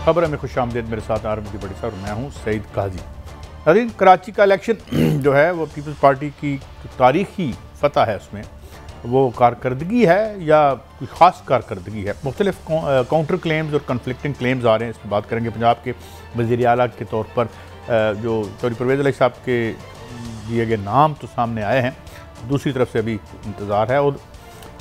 खबर में खुश आमदेद। मेरे साथ आरएमडी बड़ी साहब, मैं हूँ सईद काजी। नाज़रीन, कराची का इलेक्शन जो है वो पीपल्स पार्टी की तारीखी फतह है, उसमें वो कारकर्दगी है या कोई ख़ास कारकर्दगी है। मुख्तलिफ काउंटर क्लेम्स और कन्फ्लिक्टिंग क्लेम्स आ रहे हैं, इस पर बात करेंगे। पंजाब के वज़ीर आला के तौर पर जो चौधरी परवेज़ इलाही साहब के दिए गए नाम तो सामने आए हैं, दूसरी तरफ से अभी इंतज़ार है। और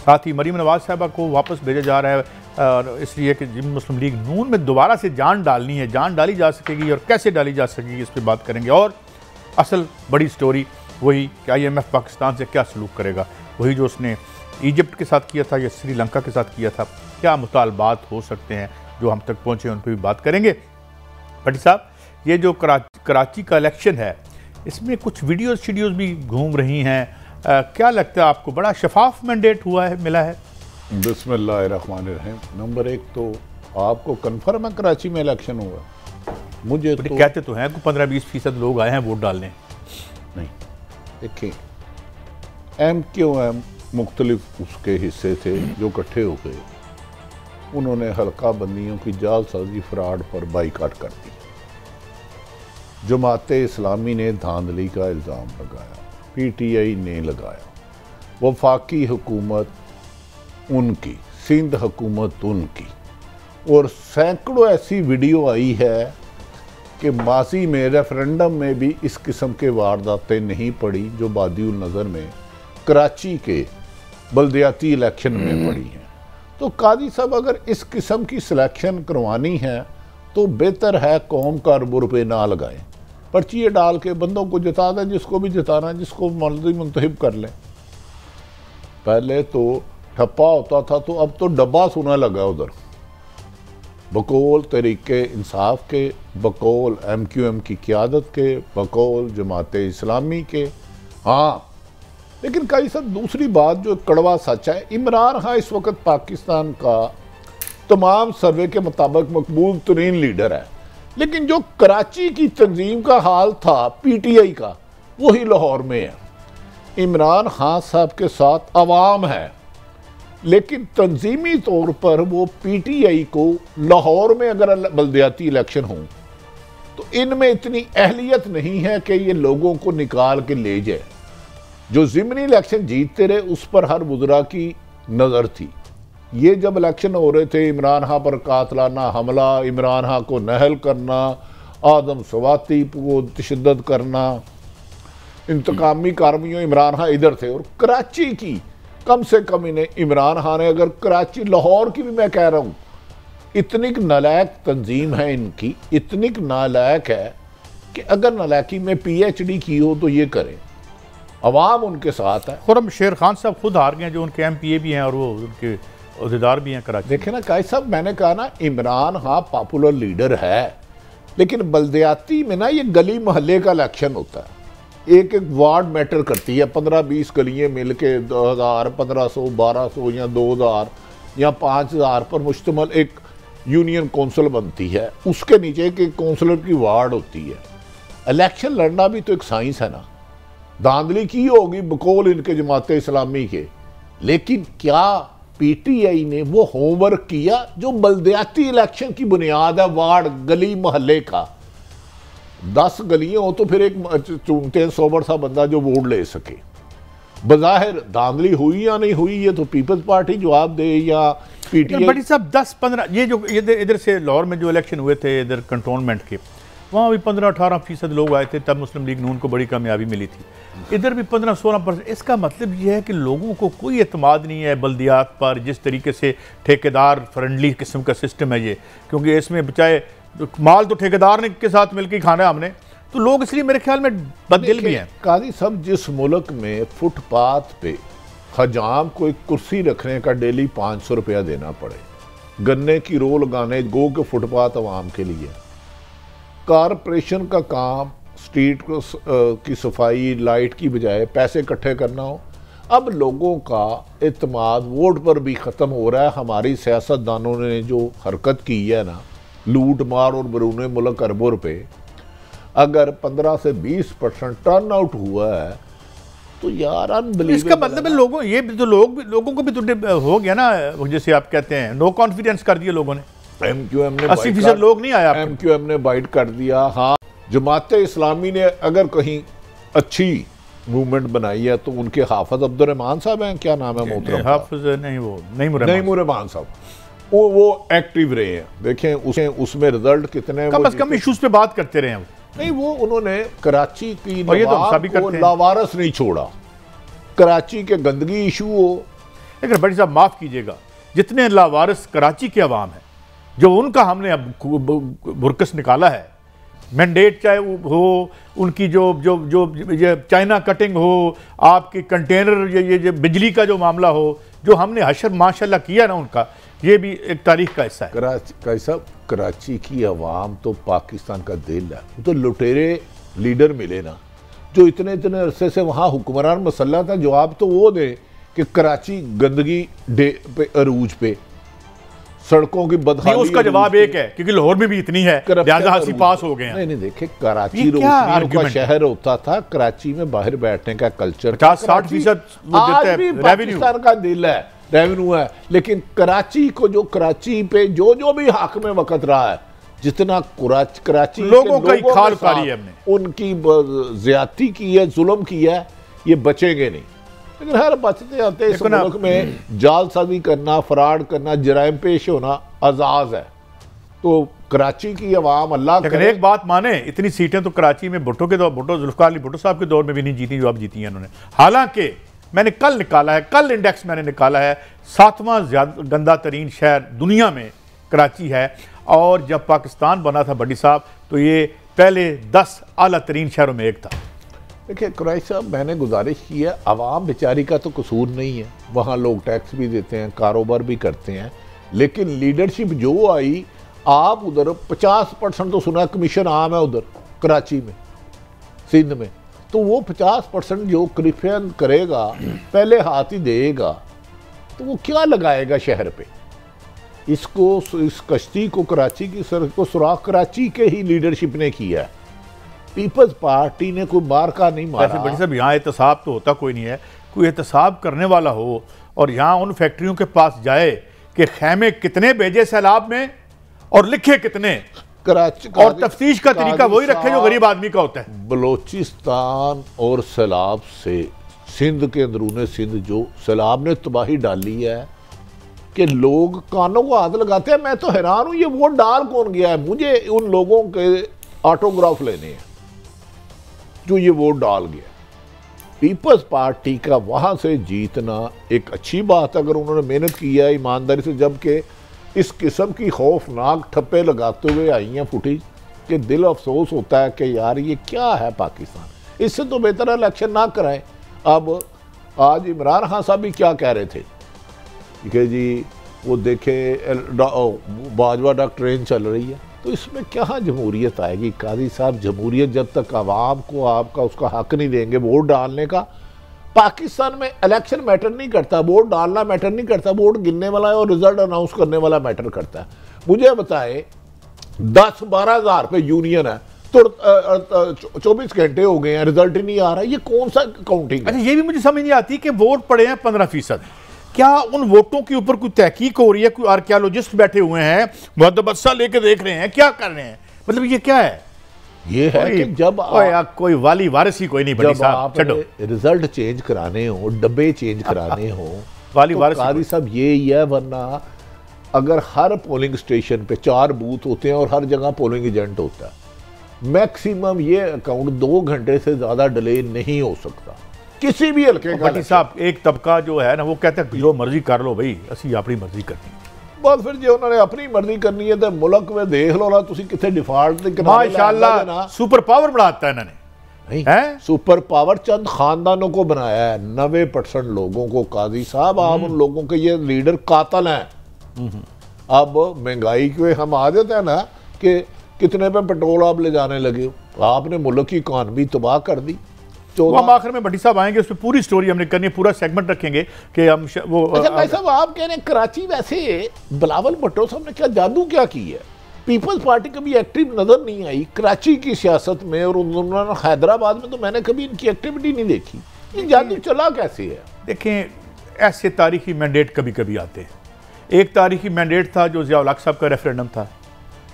साथ ही मरीम नवाज़ साहबा को वापस भेजा जा रहा है, और इसलिए कि जिन मुस्लिम लीग नून में दोबारा से जान डालनी है, जान डाली जा सकेगी और कैसे डाली जा सकेगी, इस पर बात करेंगे। और असल बड़ी स्टोरी वही कि IMF पाकिस्तान से क्या सलूक करेगा, वही जो उसने इजिप्ट के साथ किया था या श्रीलंका के साथ किया था, क्या मुतालबात हो सकते हैं जो हम तक पहुँचे, उन पर भी बात करेंगे। भट्टी साहब, ये जो कराची का इलेक्शन है, इसमें कुछ वीडियोज़ भी घूम रही हैं, क्या लगता है आपको बड़ा शफाफ मैंडेट हुआ है, मिला है? बिस्मिल्लाहिर्रहमानिर्रहीम। नंबर एक तो आपको कन्फर्म है कराची में इलेक्शन हुआ? मुझे तो कहते तो हैं कि 15-20% लोग आए हैं वोट डालने। नहीं, देखिए, MQM मुख्तलिफ उसके हिस्से थे जो इकट्ठे हो गए, उन्होंने हल्का बंदियों की जालसाजी फ्रॉड पर बाइकाट कर दी। जमाते इस्लामी ने धांधली का इल्ज़ाम लगाया, PTI ने लगाया, वफाकी हुकूमत उनकी, सिंध हुकूमत उनकी, और सैकड़ों ऐसी वीडियो आई है कि माजी में रेफरेंडम में भी इस किस्म के वारदातें नहीं पड़ी जो बादिउल नज़र में कराची के बल्दियाती इलेक्शन में पड़ी हैं। तो काजी साहब, अगर इस किस्म की सिलेक्शन करवानी है तो बेहतर है कौम का अरबों रुपये ना लगाएं, पर्चिए डाल के बंदों को जिता दें, जिसको भी जिताना, जिसको मर्जी मुंतखब कर लें। पहले तो ठप्पा होता था, तो अब तो डब्बा सुना लगा उधर, बकौल तरीके इंसाफ के, बकौल MQM की क़यादत के, बकौल जमाते इस्लामी के। हाँ, लेकिन कई सब दूसरी बात जो कड़वा सच है, इमरान खान इस वक्त पाकिस्तान का तमाम सर्वे के मुताबिक मकबूल तरीन लीडर है, लेकिन जो कराची की तंजीम का हाल था PTI का, वही लाहौर में है। इमरान खान साहब के साथ अवाम है, लेकिन तंजीमी तौर पर वो PTI को लाहौर में अगर बल्दियाती इलेक्शन हो तो इनमें इतनी अहलियत नहीं है कि ये लोगों को निकाल के ले जाए। जो ज़िमनी इलेक्शन जीतते रहे उस पर हर वज़रा की नज़र थी। ये जब इलेक्शन हो रहे थे, इमरान खान पर कातलाना हमला, इमरान खान को नहल करना, आदम सवाती को तशद्दुद करना, इंतकामी कार्रवाइयों, इमरान खान इधर थे। और कराची की कम से कम इन्हें इमरान खान ने, अगर कराची लाहौर की भी मैं कह रहा हूँ, इतनी नालायक तंजीम है इनकी, इतनी नालायक है कि अगर नालायकी में PhD की हो तो ये करें। अवाम उनके साथ है। खुर्रम शेर खान साहब खुद हार गए, जो उनके MPA भी हैं और वो उनके अहदेदार भी हैं कराची। देखे ना कायद साहब, मैंने कहा ना, इमरान खान पॉपुलर लीडर है, लेकिन बल्दियाती में ना ये गली मोहल्ले का इलेक्शन होता है, एक एक वार्ड मैटर करती है। 15-20 गलियाँ मिल के 2000, 1500, 1200 या 2000 या 5000 पर मुश्तमल एक यूनियन कौंसिल बनती है, उसके नीचे एक कौंसलर की वार्ड होती है। इलेक्शन लड़ना भी तो एक साइंस है ना। धांधली की होगी बकौल इनके जमाते इस्लामी के, लेकिन क्या PTI ने वो होमवर्क किया जो बल्दियाती इलेक्शन की बुनियाद है, वार्ड गली मोहल्ले का? 10 गलियां हो तो फिर एक चुनते हैं 100 सा बंदा जो वोट ले सके। बज़ाहिर धांधली हुई या नहीं हुई ये तो पीपल्स पार्टी जवाब दे या PTI। बड़ी साहब, 10-15 ये जो इधर से लाहौर में जो इलेक्शन हुए थे इधर कंटोनमेंट के, वहाँ भी 15-18% लोग आए थे, तब मुस्लिम लीग नून को बड़ी कामयाबी मिली थी। इधर भी 15-16%। इसका मतलब यह है कि लोगों को कोई एतमाद नहीं है बल्दियात पर, जिस तरीके से ठेकेदार फ्रेंडली किस्म का सिस्टम है ये, क्योंकि इसमें बचाए माल तो ठेकेदार ने के साथ मिलकर खाना है हमने, तो लोग इसलिए मेरे ख्याल में बददिल भी हैं। काजी साहब, जिस मुल्क में फुटपाथ पे हजाम को एक कुर्सी रखने का डेली 500 रुपया देना पड़े, गन्ने की रो लगाने गो के फुटपाथ अवाम के लिए, कारपोरेशन का काम स्ट्रीट की सफाई लाइट की बजाय पैसे इकट्ठे करना हो, अब लोगों का एतमाद वोट पर भी ख़त्म हो रहा है। हमारी सियासतदानों ने जो हरकत की है ना, लूट मार और बैरून मुल्क अरबों रुपये, अगर 15 से 20% टर्न आउट हुआ है तो यार अनबिलीवेबल। इसका मतलब है लोगों को भी तो हो गया ना, जैसे आप कहते हैं नो कॉन्फिडेंस कर दिया लोगों ने। MQM ने 80% लोग नहीं आया। MQM ने बाइट कर दिया। हाँ, जमात इस्लामी ने अगर कहीं अच्छी मूवमेंट बनाई है तो उनके हाफिज अब्दुर्रहमान साहब हैं, क्या नाम है मोहतरम? हाफिज नहीं, वो नईमुर रहमान साहब, वो एक्टिव रहे हैं। देखें उसमें रिजल्ट कितने, कम से कम इश्यूज पे बात करते रहे हैं। नहीं, वो उन्होंने कराची की और ये तो हम सभी को करते हैं। लावारस नहीं छोड़ा। कराची के गंदगी इशू हो, लेकिन बड़ी साहब माफ कीजिएगा, जितने लावारिस कराची के अवाम है, जो उनका हमने अब बुरकस निकाला है, मैंडेट चाहे हो, उनकी जो जो जो ये चाइना कटिंग हो, आपकी कंटेनर ये जो बिजली का जो मामला हो, जो हमने हशर माशाल्लाह किया ना, उनका ये भी एक तारीख का हिस्सा है। कराची की आवाम तो पाकिस्तान का दिल है। वो तो लुटेरे लीडर मिले ना, जो इतने इतने अरसे से वहाँ हुक्मरान मसल्ला था। जवाब तो वो दे कि कराची गंदगी पे अरूज पे, सड़कों की बदहाली, उसका जवाब एक है क्योंकि लाहौर में भी इतनी है, लिहाजा हंसी पास हो गए हैं। नहीं, देखे कराची रोशनियों का शहर होता था, कराची में बाहर बैठने का कल्चर 50-60% आज भी पाकिस्तान का दिल है, रेवेन्यू है। लेकिन कराची को, जो कराची पे जो भी हक में वक्त रहा है, जितना कराची लोगों का खाल उतारी है हमने, उनकी ज्यादती की है, जुल्म किया है, ये बचेंगे नहीं। लेकिन हर बचते आते इस मुल्क में जालसाजी करना, फराड करना, जराइम पेश होना आजाद है। तो कराची की आवाम अल्लाह लेकिन एक बात माने, इतनी सीटें तो कराची में जुल्फिकार अली भुट्टो साहब के दौर में भी नहीं जीती जो अब जीती हैं उन्होंने। हालांकि मैंने कल निकाला है, कल इंडेक्स मैंने निकाला है, 7वां गंदा तरीन शहर दुनिया में कराची है। और जब पाकिस्तान बना था बड्डी साहब, तो ये पहले 10 आला तरीन शहरों में एक था। देखिए कुरैशी साहब, मैंने गुजारिश की है, आवाम बेचारी का तो कसूर नहीं है, वहाँ लोग टैक्स भी देते हैं, कारोबार भी करते हैं, लेकिन लीडरशिप जो आई, आप उधर 50% तो सुना कमीशन आम है उधर कराची में, सिंध में, तो वो 50% जो करप्शन करेगा, पहले हाथ ही देगा, तो वो क्या लगाएगा शहर पे? इसको, इस कश्ती को, कराची की सड़क को सुराख कराची के ही लीडरशिप ने किया है। पीपल्स पार्टी ने कोई मार का नहीं मारा। बड़ी साहब, यहाँ एहतसाब तो होता कोई नहीं है, कोई एहतसाब करने वाला हो और यहाँ उन फैक्ट्रियों के पास जाए कि खैमे कितने भेजे सैलाब में और लिखे कितने, कराची और तफ्तीश का तरीका वही रखे जो गरीब आदमी का होता है। बलोचिस्तान और सैलाब से सिंध के अंदरूने सिंध जो सैलाब ने तबाही डाली है कि लोग कानों को हाथ लगाते हैं। मैं तो हैरान हूँ, ये वोट डाल कौन गया है? मुझे उन लोगों के ऑटोग्राफ लेने हैं जो ये वोट डाल गया। पीपल्स पार्टी का वहां से जीतना एक अच्छी बात, अगर उन्होंने मेहनत की है ईमानदारी से, जबकि इस किस्म की खौफनाक ठप्पे लगाते हुए आई हैं फुटेज कि दिल अफसोस होता है कि यार ये क्या है पाकिस्तान। इससे तो बेहतर इलेक्शन ना कराएं। अब आज इमरान खान साहब भी क्या कह रहे थे कि जी वो देखे बाजवा डक ट्रेन चल रही है, तो इसमें क्या जमहूरियत आएगी? काजी साहब, जमहूरियत जब तक आवाम को आपका उसका हक नहीं देंगे वोट डालने का। पाकिस्तान में इलेक्शन मैटर नहीं करता, वोट डालना मैटर नहीं करता, वोट गिनने वाला और रिजल्ट अनाउंस करने वाला मैटर करता है। मुझे बताएं, 10-12 हज़ार पे यूनियन है तो 24 घंटे हो गए हैं, रिजल्ट ही नहीं आ रहा, ये कौन सा काउंटिंग है? अच्छा, ये भी मुझे समझ नहीं आती कि वोट पड़े हैं 15%, क्या उन वोटों के ऊपर कोई तहकीक हो रही है? कोई आर्कियोलॉजिस्ट बैठे हुए हैं, मुहद्दबस्सा लेके देख रहे हैं, क्या कर रहे हैं? मतलब ये क्या है? ये है कि जब कोई वाली वारिस ही कोई नहीं बनी साहब, छड्डो, रिजल्ट चेंज कराने हो, डब्बे चेंज कराने हो, वाली वारिस काजी साहब ये ही है। वरना अगर हर पोलिंग स्टेशन पे 4 बूथ होते हैं और हर जगह पोलिंग एजेंट होता है, मैक्सिमम ये अकाउंट 2 घंटे से ज्यादा डिले नहीं हो सकता किसी भी हल्के का। साहब, एक तबका जो है ना, वो कहते हैं जो मर्जी कर लो भाई, असी अपनी मर्जी करनी। बस फिर जो उन्होंने अपनी मर्जी करनी है तो मुल्क में देख लो ना, तुसी कितने डिफॉल्ट माशाल्लाह सुपर पावर बढ़ाता है इन्होंने। नहीं है? सुपर पावर चंद खानदानों को बनाया है, 90% लोगों को। काजी साहब, आप उन लोगों के ये लीडर कातल हैं। अब महंगाई के हम आ जाते हैं ना कि कितने पे पेट्रोल आप ले जाने लगे हो, आपने मुल्क की इकॉनमी तबाह कर दी। तो हम आखिर में भट्टी साहब आएंगे, उस पर पूरी स्टोरी हमने करनी है, पूरा सेगमेंट रखेंगे कि हम वो। अच्छा भाई साहब, आप कह रहे हैं कराची, वैसे बिलावल भुट्टो साहब ने क्या जादू क्या की है? पीपल्स पार्टी कभी एक्टिव नजर नहीं आई कराची की सियासत में, और उन्होंने हैदराबाद में तो मैंने कभी इनकी एक्टिविटी नहीं देखी। ये जादू चला कैसे है? देखें, ऐसे तारीखी मैंडेट कभी कभी आते हैं, एक तारीखी मैंडेट था जो ज़िया-उल-हक साहब का रेफरेंडम था,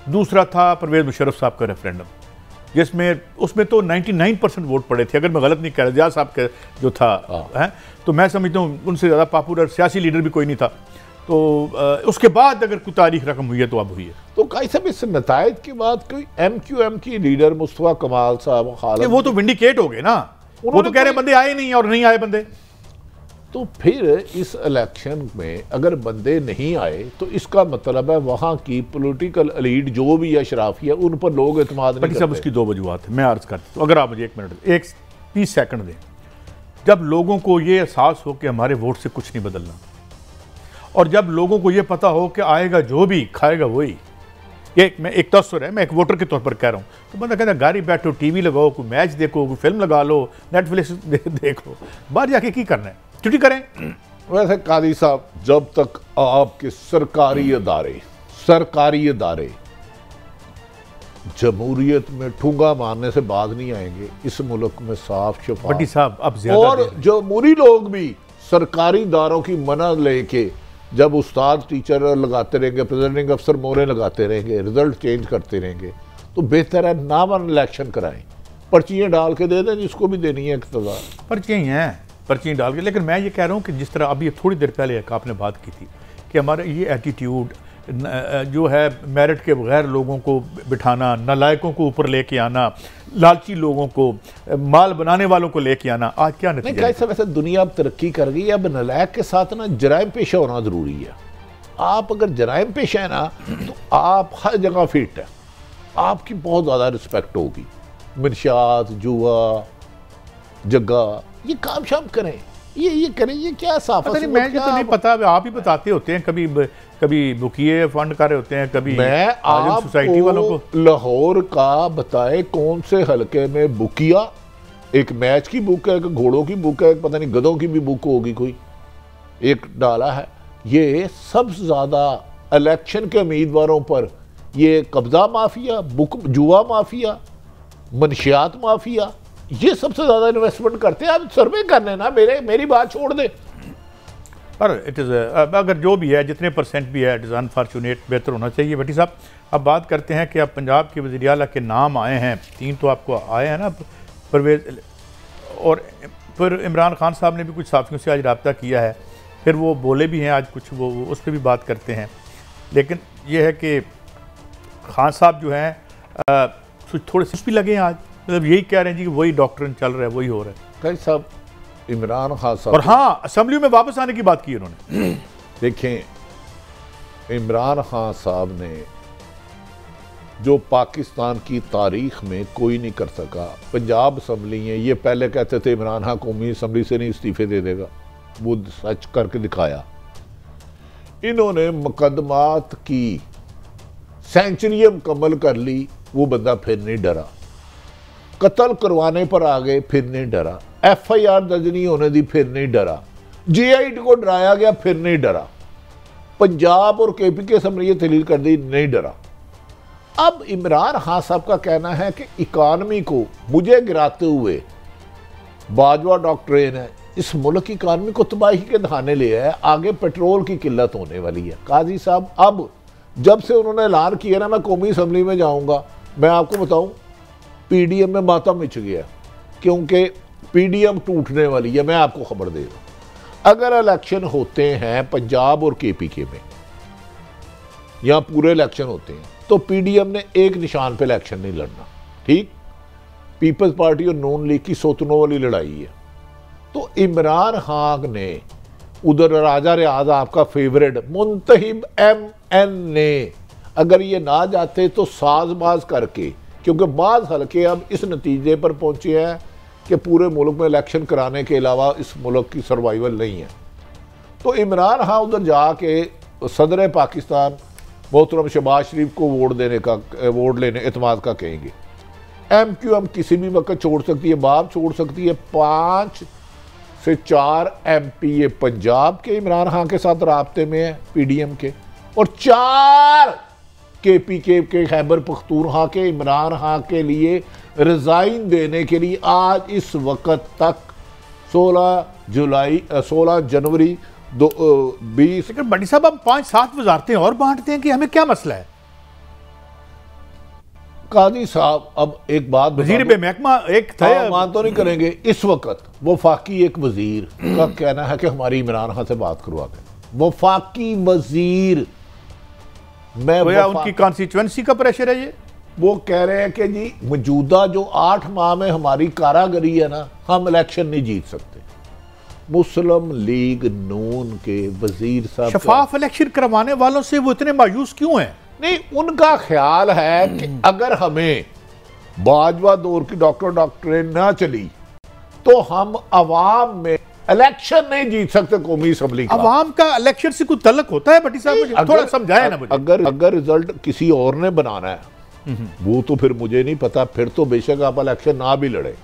दूसरा था परवेज़ मुशर्रफ साहब का रेफरेंडम, जिसमें उसमें तो 99% वोट पड़े थे, अगर मैं गलत नहीं कह रहा। ज़िया साहब का जो था है, तो मैं समझता हूँ उनसे ज़्यादा पॉपुलर सियासी लीडर भी कोई नहीं था। तो उसके बाद अगर कोई तारीख रकम हुई है तो अब हुई है। तो काई साहब इस नतायज के बाद कोई MQM की लीडर मुस्तफा कमाल साहब खालिद, वो तो विंडिकेट हो गए ना, वो तो कह रहे बंदे आए नहीं और नहीं आए बंदे। तो फिर इस इलेक्शन में अगर बंदे नहीं आए तो इसका मतलब है वहाँ की पॉलिटिकल एलीट जो भी है, अशराफी है, उन पर लोग एतमाद नहीं करते। उसकी 2 वजूहत है, मैं अर्ज करता हूँ। अगर आप मुझे 1 मिनट 30 सेकंड दें, जब लोगों को ये एहसास हो कि हमारे वोट से कुछ नहीं बदलना, और जब लोगों को ये पता हो कि आएगा जो भी खाएगा वही, मैं एक तस्वर है, मैं एक वोटर के तौर पर कह रहा हूँ, तो बंदा कहता है गाड़ी बैठो, टीवी लगाओ, कोई मैच देखो, कोई फिल्म लगा लो, नेटफ्लिक्स देख लो, बाहर जाके की करना है, छुट्टी करें। वैसे कादी साहब, जब तक आपके सरकारी इदारे जमहूरियत में ठूंगा मारने से बाज नहीं आएंगे, इस मुल्क में साफ शफाफ भट्टी साहब अब ज्यादा, और जमहूरी लोग भी सरकारी इदारों की मना लेके जब उस्ताद टीचर लगाते रहेंगे, प्रेसिडेंटिंग अफसर मोहरें लगाते रहेंगे, रिजल्ट चेंज करते रहेंगे, तो बेहतर है नामन इलेक्शन कराएं, पर्चियाँ डाल के दे दें जिसको भी देनी है इख्तियार। पर्चियाँ ही हैं, पर्चियाँ डाल के। लेकिन मैं ये कह रहा हूँ कि जिस तरह अभी थोड़ी देर पहले आपने बात की थी कि हमारा ये एटीट्यूड जो है, मेरिट के बगैर लोगों को बिठाना, नालायकों को ऊपर लेके आना, लालची लोगों को, माल बनाने वालों को लेके आना, आज क्या नतीजा है? वैसे दुनिया अब तरक्की कर गई है, अब नालायक के साथ ना जराइम पेशा होना ज़रूरी है। आप अगर जराइम पेशा है ना तो आप हर जगह फिट है, आपकी बहुत ज़्यादा रिस्पेक्ट होगी। मिर्शात, जुआ, जग्गा, ये काम शाम करें, ये करें, ये क्या साफ है? मैं तो नहीं पता, आप ही बताते होते हैं, कभी बुकिए फंड कर रहे होते हैं, कभी मैं आप सोसाइटी वालों को लाहौर का बताए कौन से हलके में बुकिया, एक मैच की बुक है, एक घोड़ों की बुक है, एक पता नहीं गधों की भी बुक होगी कोई, एक डाला है। ये सबसे ज्यादा इलेक्शन के उम्मीदवारों पर ये कब्जा माफिया, बुक जुआ माफिया, मनशियात माफिया, ये सबसे ज्यादा इन्वेस्टमेंट करते हैं। आप सर्वे कर लेना, मेरी बात छोड़ दे। पर इट इज़ अगर जो भी है, जितने परसेंट भी है, इट इज़ अनफॉर्चुनेट, बेहतर होना चाहिए। भट्टी साहब, अब बात करते हैं कि अब पंजाब के वज़ीर आला के नाम आए हैं, 3 तो आपको आए हैं ना, परवेज़, और फिर इमरान खान साहब ने भी कुछ साथियों से आज रब्ता किया है, फिर वो बोले भी हैं आज कुछ, वो उस पर भी बात करते हैं। लेकिन ये है कि खान साहब जो हैं थोड़े से भी लगे हैं आज, मतलब यही कह रहे हैं जी कि वही डॉक्ट्रिन चल रहा है, वही हो रहा है। कई साहब इमरान खान साहब, और हाँ, असेंबली में वापस आने की बात की उन्होंने। देखें, इमरान खान साहब ने जो पाकिस्तान की तारीख में कोई नहीं कर सका, पंजाब असम्बली है, ये पहले कहते थे इमरान खान कौमी असम्बली से नहीं इस्तीफे दे देगा, वो सच करके दिखाया। इन्होंने मुकदमात की सेंचुरी मुकम्मल कर ली, वो बंदा फिर नहीं डरा, कत्ल करवाने पर आ गए, फिर नहीं डरा, FIR दर्ज नहीं होने दी, फिर नहीं डरा, GIT को डराया गया, फिर नहीं डरा, पंजाब और KP की असम्बली तहलील कर दी, नहीं डरा। अब इमरान खान साहब का कहना है कि इकानमी को मुझे गिराते हुए बाजवा डॉक्ट्रिन है, इस मुल्क की इकानमी को तबाही के दहाने ले है, आगे पेट्रोल की किल्लत होने वाली है। काजी साहब, अब जब से उन्होंने ऐलान किया ना मैं कौमी असम्बली में जाऊंगा, मैं आपको बताऊं PDM में मातम मच गया, क्योंकि PDM टूटने वाली है। मैं आपको खबर दे रहा हूं, अगर इलेक्शन होते हैं पंजाब और KPK में, यहां पूरे इलेक्शन होते हैं, तो PDM ने एक निशान पे इलेक्शन नहीं लड़ना, ठीक? पीपल्स पार्टी और नून लीग की सोतनों वाली लड़ाई है। तो इमरान खान ने उधर राजा रियाज आपका फेवरेट मुंतहिब MN ने अगर ये ना जाते तो साजबाज करके, क्योंकि बाज़ हल्के अब इस नतीजे पर पहुंचे हैं कि पूरे मुल्क में इलेक्शन कराने के अलावा इस मुल्क की सर्वाइवल नहीं है, तो इमरान खान उधर जाके सदर पाकिस्तान मोहतरम शहबाज शरीफ को वोट लेने एतमाद का कहेंगे। MQM किसी भी वक्त छोड़ सकती है, बाप छोड़ सकती है। 5 से 4 MP पंजाब के इमरान खान के साथ राब्ते में है PDM के, और 4 KPK के खैबर पख्तूनख्वा के इमरान खान के लिए रिजाइन देने के लिए आज इस वक्त तक 16 जनवरी 20 लेकिन बड़ी साहब हम 5-7 वजारतें और बांटते हैं कि हमें क्या मसला है? काजी साहब अब एक बात वजीर बेमहकमा एक था, मान तो नहीं करेंगे। इस वक्त वफाकी एक वजीर का कहना है कि हमारी इमरान खान से बात करवा दें। वफाकी वजीर, मैं उनकी कॉन्स्टिट्यूएंसी का प्रेशर है ये। वो कह रहे हैं कि जी मौजूदा जो 8 माह में हमारी कारागरी है ना, हम इलेक्शन नहीं जीत सकते। मुस्लिम लीग नून के वजीर साहब शफाफ इलेक्शन करवाने वालों से वो इतने मायूस क्यों हैं? नहीं, उनका ख्याल है कि अगर हमें बाजवा दौर की डॉक्टरेट ना चली तो हम अवाम में इलेक्शन नहीं जीत सकते कौमी असम्बली का। अवाम का इलेक्शन से कोई तल्लुक होता है? भट्टी साहब थोड़ा समझाए ना मुझे। अगर रिजल्ट किसी और ने बनाना है वो तो फिर मुझे नहीं पता, फिर तो बेशक आप इलेक्शन ना भी लड़े।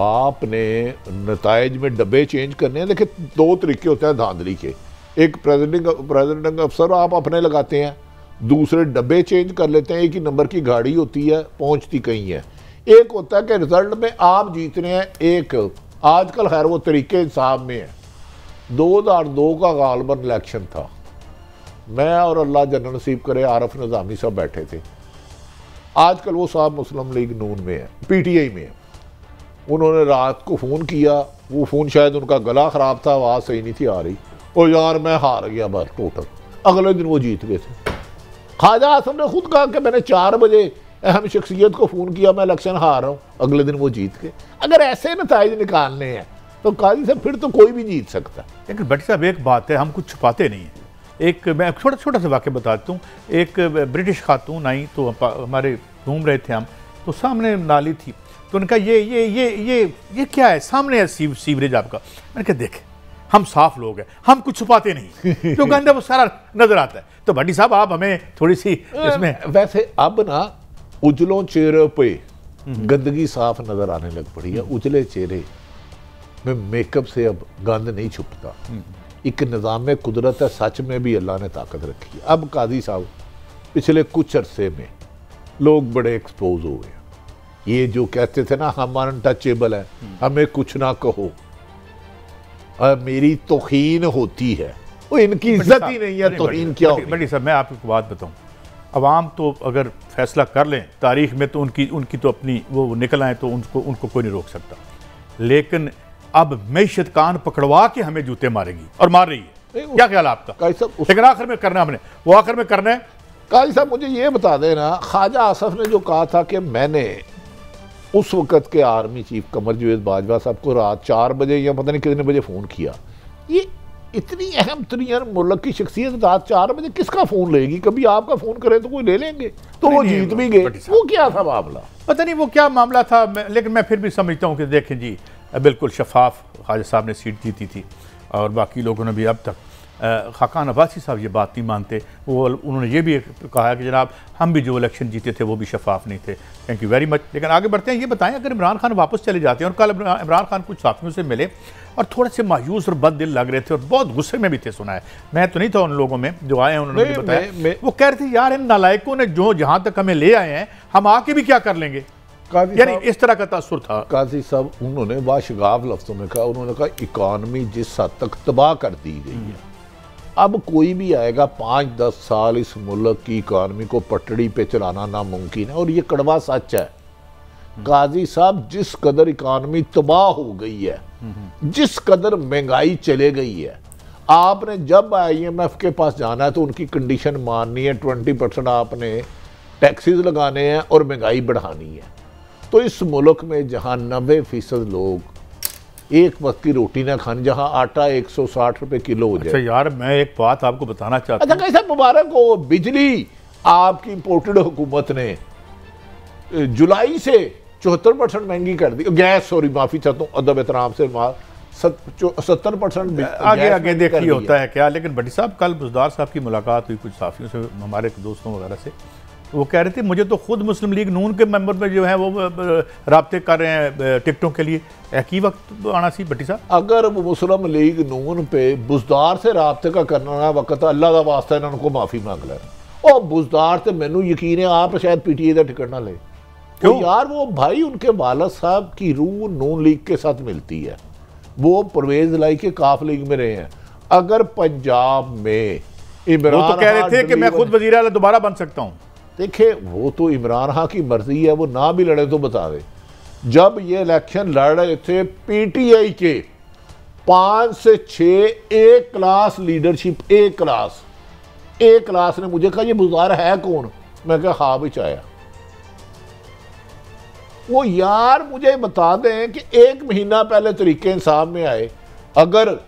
आपने नताइज में डब्बे चेंज करने हैं। देखिए 2 तरीके होते हैं धांधली के। एक प्रेसिडेंट अफसर आप अपने लगाते हैं, दूसरे डब्बे चेंज कर लेते हैं। एक ही नंबर की गाड़ी होती है, पहुंचती कहीं है। एक होता है कि रिजल्ट में आप जीत रहे हैं। एक आजकल खैर वो तरीके इंसाफ में है। 2002 का गालबन इलेक्शन था, मैं और अल्लाह जन्नत नसीब करे आरफ निज़ामी साहब बैठे थे। आजकल वो साहब मुस्लिम लीग नून में है, पीटीआई में है। उन्होंने रात को फ़ोन किया, वो फ़ोन शायद उनका गला ख़राब था, आवाज़ सही नहीं थी आ रही। और यार मैं हार गया बस टोटल। अगले दिन वो जीत गए थे। ख्वाजा आसम ने खुद कहा कि मैंने 4 बजे अहम शख्सियत को फ़ोन किया, मैं इलेक्शन हार रहा हूँ। अगले दिन वो जीत गए। अगर ऐसे नताइज निकालने हैं तो काजी साहब फिर तो कोई भी जीत सकता है। लेकिन भट्टी साहब एक बात है, हम कुछ छुपाते नहीं हैं। एक मैं छोटा सा वाक़या बताता हूँ। एक ब्रिटिश खातून आई तो हमारे घूम रहे थे हम, तो सामने नाली थी, तो उनका ये क्या है सामने है सीवरेज आपका। मैंने कहा देख हम साफ लोग हैं, हम कुछ छुपाते नहीं, जो गंदा वो सारा नजर आता है। तो भट्टी साहब आप हमें थोड़ी सी इसमें वैसे अब ना उजलों चेहरे पे गंदगी साफ नजर आने लग पड़ी है। उजले चेहरे में मेकअप से अब गंद नहीं छुपता। एक निज़ाम कुदरत है, सच में भी अल्लाह ने ताकत रखी है। अब काजी साहब पिछले कुछ अरसे में लोग बड़े एक्सपोज हो गए। ये जो कहते थे ना हम अनटचेबल हैं, हमें कुछ ना कहो, मेरी तौहीन होती है, वो इनकी इज्जत ही नहीं है। तौहीन क्या होगी? बड़ी साहब मैं आपको बात बताऊं, अवाम तो अगर फैसला कर लें तारीख में तो उनकी तो अपनी वो निकल आए तो उनको कोई नहीं रोक सकता। लेकिन अब मैशत कान पकड़वा के हमें जूते मारेगी और मार रही है। क्या ख्याल है आपका? लेकिन आखिर में करना हमने वो आखिर में करना है। काजी साहब मुझे ये बता देना, ख्वाजा आसफ ने जो कहा था कि मैंने उस वक़्त के आर्मी चीफ कमर जावेद बाजवा साहब को रात 4 बजे या पता नहीं कितने बजे फ़ोन किया। ये इतनी अहम तरीन मुल्क की शख्सियत रात 4 बजे किसका फ़ोन लेगी? कभी आपका फ़ोन करे तो कोई ले लेंगे। तो वो जीत भी गए। वो क्या था मामला? पता नहीं वो क्या मामला था, लेकिन मैं फिर भी समझता हूँ कि देखें जी बिल्कुल शफाफ ख्वाजा साहब ने सीट जीती थी और बाकी लोगों ने भी अब तक खाकान अब्बासी साहब ये बात नहीं मानते। वो उन्होंने ये भी कहा है कि जनाब हम भी जो इलेक्शन जीते थे वो भी शफाफ नहीं थे। Thank you very much. लेकिन आगे बढ़ते हैं, ये बताएं अगर इमरान खान वापस चले जाते हैं, और कल इमरान खान कुछ साथियों से मिले और थोड़े से मायूस और बद दिल लग रहे थे और बहुत गुस्से में भी थे, सुना है। मैं तो नहीं था उन लोगों में जो आए हैं, उन्होंने बताया वो कह रहे थे यार इन नालायकों ने जो जहाँ तक हमें ले आए हैं हम आके भी क्या कर लेंगे, यानी इस तरह का तासुर था। काजी साहब उन्होंने वाशगाफ लफ्ज़ों में कहा, उन्होंने कहा इकानमी जिस हद तक तबाह कर दी गई है, अब कोई भी आएगा 5-10 साल इस मुल्क की इकानमी को पटड़ी पे चलाना नामुमकिन है। और ये कड़वा सच है काजी साहब, जिस कदर इकानमी तबाह हो गई है, जिस कदर महंगाई चले गई है, आपने जब IMF के पास जाना है तो उनकी कंडीशन माननी है, 20% आपने टैक्सेस लगाने हैं और महंगाई बढ़ानी है। तो इस मुल्क में जहाँ 90% लोग एक वक्त की रोटी ना खाने, जहाँ आटा 160 रुपए किलो हो जाए। अच्छा यार मैं एक बात आपको बताना चाहता हूँ। अच्छा कैसा मुबारक हो, बिजली आपकी इंपोर्टेड हुकूमत ने जुलाई से 74% महंगी कर दी। गैस, सॉरी माफी चाहता हूँ अदब एहतराम से, 70% आगे देखिए होता है क्या। लेकिन भट्टी साहब कल बुज़दार साहब की मुलाकात हुई कुछ साथियों से, हमारे दोस्तों वगैरह से, वो कह रहे थे मुझे तो खुद मुस्लिम लीग नून के मेंबर में जो है वो राब्ते कर रहे हैं टिकटों के लिए। एक ही वक्त आना सी भट्टी साहब, अगर वो मुस्लिम लीग नून पे बुज़दार से राब्ते का करना वक्त अल्लाह का वास्ता इन्होंने को माफ़ी मांग लेना। और बुज़दार से मैनू यकीन है आप शायद PTA का टिकट ना ले। तो यार वो भाई उनके वालद साहब की रूह नून लीग के साथ मिलती है, वो परवेज़ लाई के काफ लीग में रहे हैं। अगर पंजाब में इमरान वो तो कह रहे थे कि मैं खुद वजीर आला दोबारा बन सकता हूं। देखिए वो तो इमरान खान की मर्जी है, वो ना भी लड़े तो बता दे। जब ये इलेक्शन लड़ रहे थे पीटीआई के 5 से 6 एक क्लास लीडरशिप, एक क्लास ने मुझे कहा ये बुज़दार है कौन? मैं कहा हाँ भी चाया। वो यार मुझे बता दें कि 1 महीना पहले तरीके इंसाफ में आए, अगर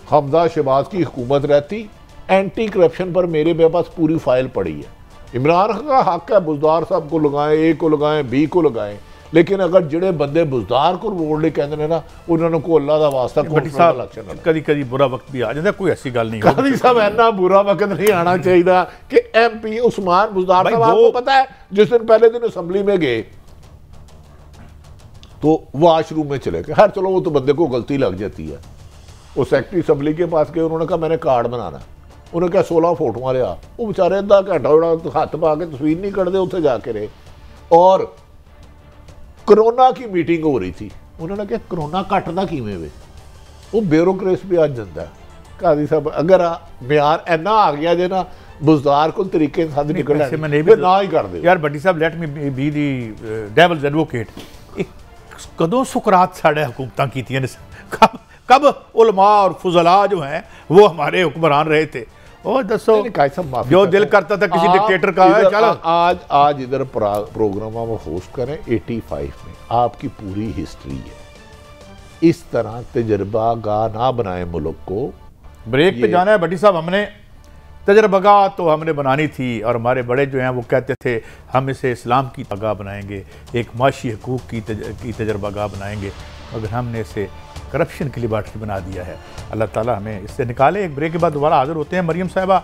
हमजा शहबाज की हुकूमत रहती, एंटी करप्शन पर मेरे पास पूरी फाइल पड़ी है। इमरान खान का हक है बुज़दार साहब को लगाएं, ए को लगाएं, बी को लगाएं, लेकिन अगर जिहड़े बंदे बुज़दार को वोट ले कहते हैं ना, उन्होंने को अल्लाह का वास्ता कभी कभी बुरा वक्त भी आ जाता है, कोई ऐसी गल नहीं है। कभी साहब इतना बुरा वक्त नहीं आना चाहिए कि MP उस्मान बुज़दार साहब, आपको पता है जिस दिन पहले दिन असेंबली में गए तो वॉशरूम में चले गए। हर चलो वो तो बंदे को गलती लग जाती है। वो सेक्रेटरी असेंबली के पास गए, उन्होंने कहा मैंने कार्ड बनाना, उन्होंने कहा 16 फोटो लिया। वो बेचारे अद्धा घंटा हाथ पा के तस्वीर नहीं कटते, उत्थे जाके रहे। और कोरोना की मीटिंग हो रही थी, उन्होंने कहा कोरोना घटदा किवें वे? वो ब्यूरोक्रेसी भी आज जाता है। काजी साहब अगर म्यार इन्ना आ गया जे ना बुज़दार को तरीके साथ निकलना ना ही कर दे। यार भट्टी साहब let me be the devil's advocate, कदों सुकरात साढ़े हुकूमतां कीतियां ने, कब उलमा और फुजला जो हैं वो हमारे हुक्मरान रहे थे? और दसो जो दिल करता था किसी डिक्टेटर का है। चलो आज इधर प्रोग्राम हम होस्ट करें 85 में, आपकी पूरी हिस्ट्री है। इस तरह तजर्बागाह ना बनाए मुल्क को। ब्रेक पे जाना है भट्टी साहब, हमने तजर्बागाह तो हमने बनानी थी, और हमारे बड़े जो हैं वो कहते थे हम इसे इस्लाम की तजर्बागाह बनाएंगे, एक माशी हकूक़ की तजर्बागाह बनाएंगे, मगर हमने इसे करप्शन की लिबर्टी बना दिया है। अल्लाह ताला हमें इससे निकाले। एक ब्रेक के बाद दोबारा हाजिर होते हैं। मरियम साहिबा